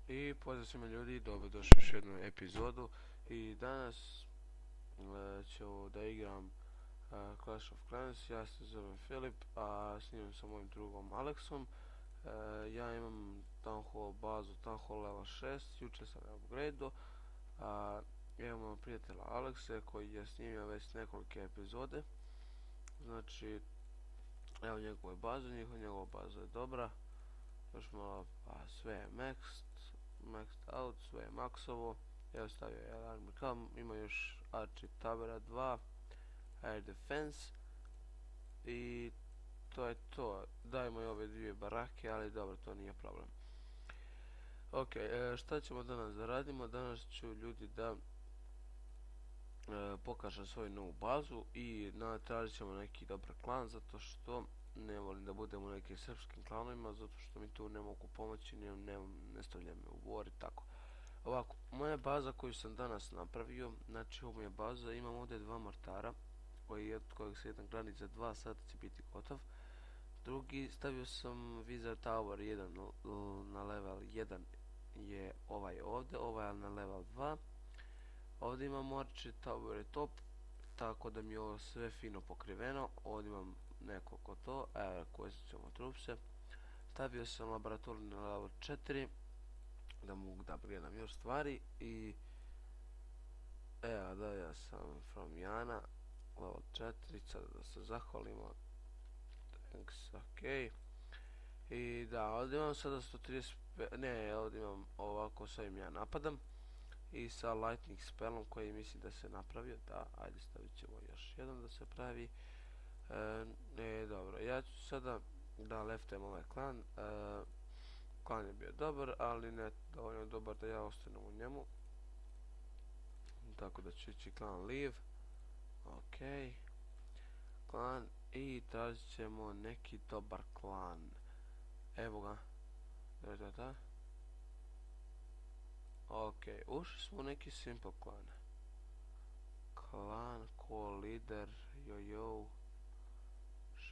I pozdrav svima ljudi, dobrodošli u još jednu epizodu i danas ću da igram Clash of Clans. Ja se zovem Filip, a snimam sa mojim drugom Aleksom. Ja imam Town Hall bazu, Town Hall level 6, jučer sam je upgrade'o. Ja imam prijatelja Alekse koji je snimio već nekolike epizode. Znači, evo njegove baze, njegova baza je dobra. Još malo, pa sve je maxed out, sve je maksovo. Evo stavio je alarm cam, ima još Archie Tabera 2, Air Defense i to je to. Dajmo i ove dvije barake, ali dobro, to nije problem. Ok, šta ćemo danas da radimo? Danas ću ljudi da pokažem svoju novu bazu i tražit ćemo neki dobar klan, zato što ne volim da budemo u nekim srpskim klanovima, zato što mi tu ne mogu pomoći, ne stavljam me u war i tako. Ovako, moja baza koju sam danas napravio, znači ovo mi je baza, imam ovdje dva mortara, od kojeg se jedan grani za 2 sata će biti gotov. Drugi, stavio sam Wizard Tower 1 na level 1 je ovaj ovdje, ovaj na level 2. Ovdje imam Archie Tower je top, tako da mi je ovo sve fino pokriveno. Ovdje imam nekoliko to, evo koristit ćemo trupse. Stavio sam laboratoriju na level 4, da mogu da gledam još stvari i evo da ja sam from Jana level 4, sada da se zahvalimo, thanks, ok. I da, ovdje imam sada 135, ne, ovdje imam ovako, s ovim ja napadam i sa lightning spellom koji mislim da se napravio, da, ajde stavit ćemo još jedan da se pravi. Dobro, ja ću sada da leftem ovaj klan. Klan je bio dobar, ali ne dovoljno dobar da ja ostanem u njemu. Tako da ću ići klan leave. Ok. Klan i tražit ćemo neki dobar klan. Evo ga. Da. Ok, ušli smo u neki simple klan. Klan, call leader, yo.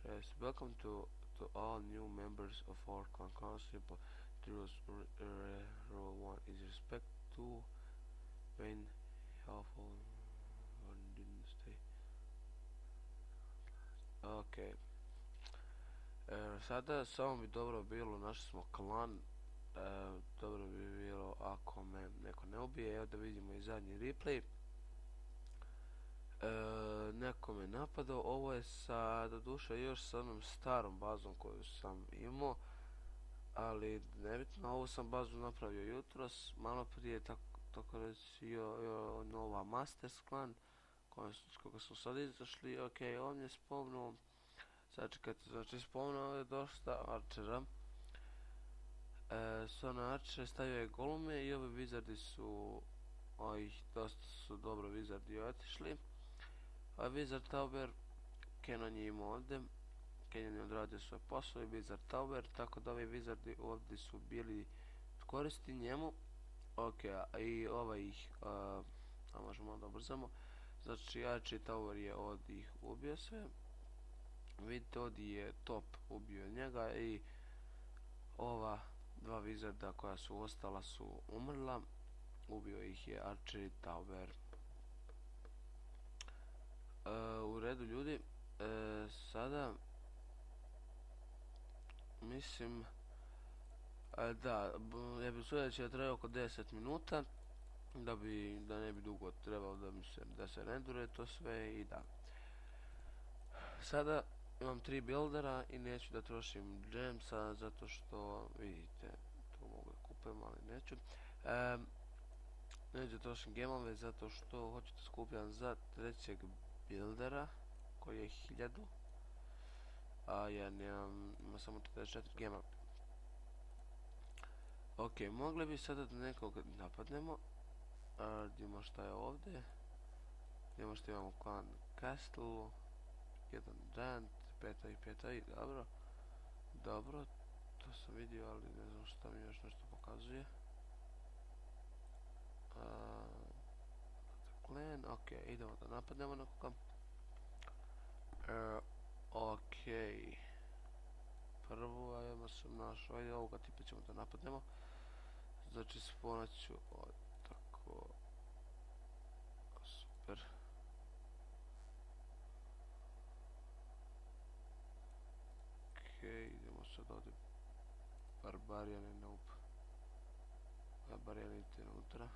6. Welcome to all new members of our clan simple. The rule 1 is respect to when helpful or didn't stay. Ok. Sada samo bi dobro bilo, našli smo klan. Dobro bi bilo ako me neko ne ubije. Evo da vidimo i zadnji replay. Neko me napadao. Ovo je doduše još sa onom starom bazom koju sam imao, ali nebitno, ovu sam bazu napravio jutros, malo prije, tako reći nova Masters klan koga smo sad izašli. Ok, on je spomnuo, sad čekajte, znači spomnuo je dosta arčera. S one arčere stavio je golume i ovi wizardi su, dosta su dobro wizardi otišli. A Wizard Tower, Kenon je imao ovdje, Kenon je odradio svoj posao i Wizard Tower, tako da ovi wizardi ovdje su bili koristi njemu. Ok, i ih, možemo da ubrzamo. Znači Archie Tower je ovdje ih ubio sve. Vidite, ovdje je top ubio njega i ova dva wizarda koja su ostala su umrla. Ubio ih je Archie Tower. U redu ljudi, sada mislim da epizoda će trajati oko 10 minuta da ne bi dugo trebalo da se rendure to sve i da. Sada imam 3 buildera i neću da trošim gemsa zato što vidite tu mogu da kupim, ali neću. Neću da trošim gemove zato što hoću da skupljam za trećeg buildera koji je 1000, a ja imam samo 44 gema. Ok, mogli bi sada da nekog napadnemo. Vidimo šta je ovdje. Vidimo što imamo klan Castle, jedan Giant, 5i, dobro, to sam vidio, ali ne znam šta mi još nešto pokazuje. Clan, ok, idemo da napadnemo nekoga. Ok, prvo, ajmo sam našao, ovoga tipa ćemo da napadnemo. Znači spawnat ću tako. Super. Okej, idemo sad ovdje. Barbarian noob. Barbarian idite unutra.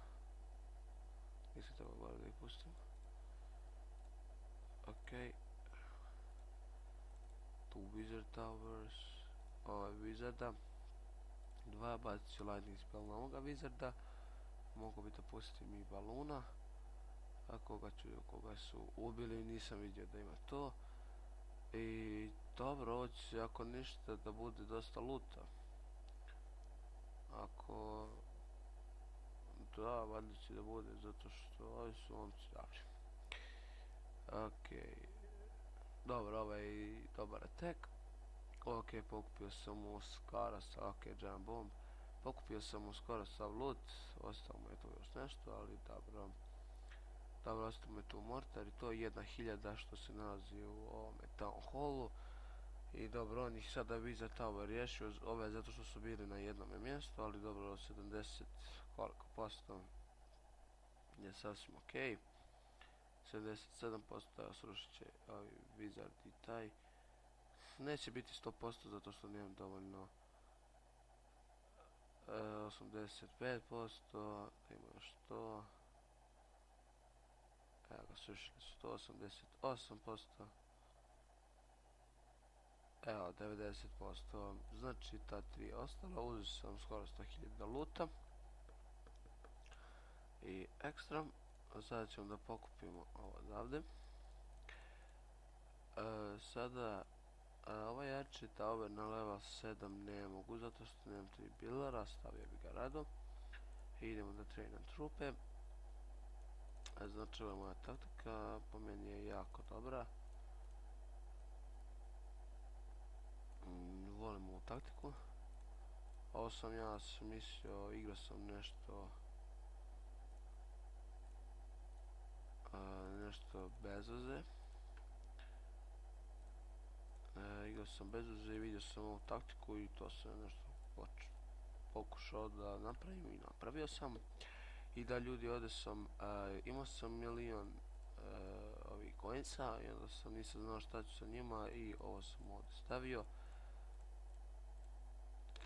Nisam trebao bar da ih pustim. Okej. Tu Wizard Towers. Ovo je Wizarda. Dva, bacit ću lightning spell na ovoga Wizarda. Mogu bi da pustim i baluna. A koga su ubili, nisam vidio da ima to. I dobro, ovo će ako ništa da bude dosta luta. Ako... Da, valjda će da bude, zato što ovi su momci dobri. Okej. Dobro, ovaj je dobar attack. Okej, pokupio sam mu skoro sa... Okej, Giant Bomb. Pokupio sam mu skoro sav loot. Ostalo mu je tu još nešto, ali dobro. Dobro, ostalo mu je tu mortar i to je 1000 što se nalazi u ovome Town Hallu. I dobro, on ih sada Wizard Tower riješio, ove zato što su bili na jednome mjestu, ali dobro, 70 koliko posto je sasvim okej. 77% srušit će ovi Wizard i taj. Neće biti 100% zato što nemam dovoljno. 85%, ima još to. Evo ga, srušili su to, 88%. Evo, 90%, znači ta tri ostala, uzeo sam skoro 100.000 luta i ekstra. Sada ćemo da pokupimo ovo odavde. Sada, ovaj jači tower na level 7 ne mogu, zato što nemam 3 buildera, stavio bi ga rado. I idemo da trainam trupe. Znači, ova moja taktika po meni je jako dobra. Volim ovu taktiku. Ovo sam ja mislio, igrao sam nešto bez veze. Igrao sam bez veze i vidio sam ovu taktiku i to sam nešto pokušao da napravim i napravio sam. I da ljudi, ovdje sam, imao sam milion ovih coinsa i onda sam nisam znao šta ću sa njima i ovo sam ovdje stavio.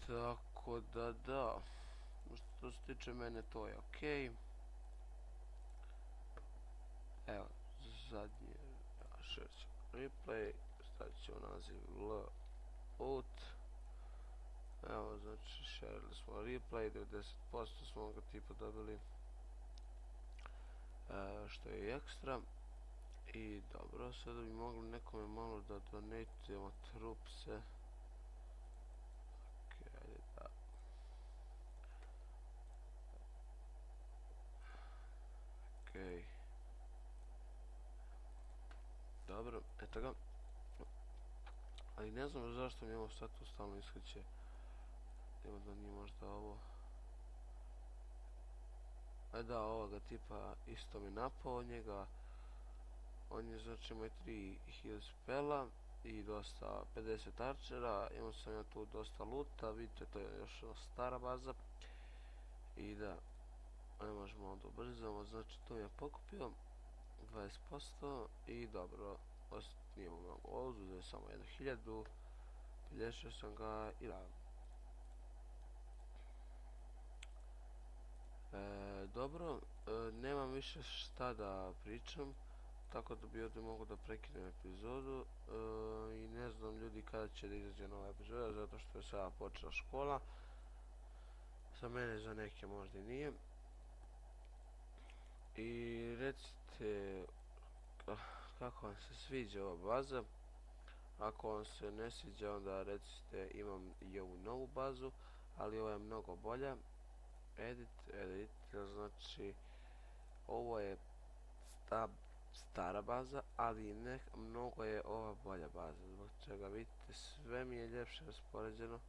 Tako da, što se tiče mene to je okej. Evo, zadnje, šeću replay, stavit ću naziv out. Evo, znači, šerili smo replay, 90% smo ga tipa dobili, što je ekstra. I dobro, sada bi mogli nekome malo da donatujemo trupse. Okej. Dobro, eto ga. Ali ne znam zašto mi ovo sad tu stalno iskreće. Evo da nije možda ovo. Da, ovoga tipa isto mi napao njega. On je znači imao 3 heal spela i dosta 50 archera. Imao sam ja tu dosta luta, vidite to je još stara baza. I da, ne možemo onda ubrzamo, znači to je pokupio 20% i dobro, nije mnogo, uzeo samo 1000, pilješio sam ga i da. Dobro, nemam više šta da pričam, tako da bi ovdje mogu da prekinem epizodu i ne znam ljudi kada će da izađe nova epizoda, zato što je sada počela škola. Za mene, za neke možda i nije. I recite kako vam se sviđa ova baza. Ako vam se ne sviđa, onda recite imam i ovu novu bazu, ali ova je mnogo bolja. Edit, znači ovo je stara baza, ali mnogo je ova bolja baza, zbog čega vidite sve mi je ljepše raspoređeno.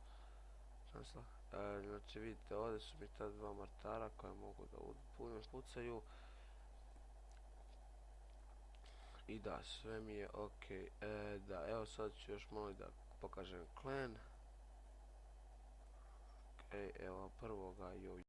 Znači vidite, ovdje su mi ta dva mortara koja mogu da pucaju. I da, sve mi je okej. Da, evo sad ću još malo da pokažem clan. Okej, evo prvoga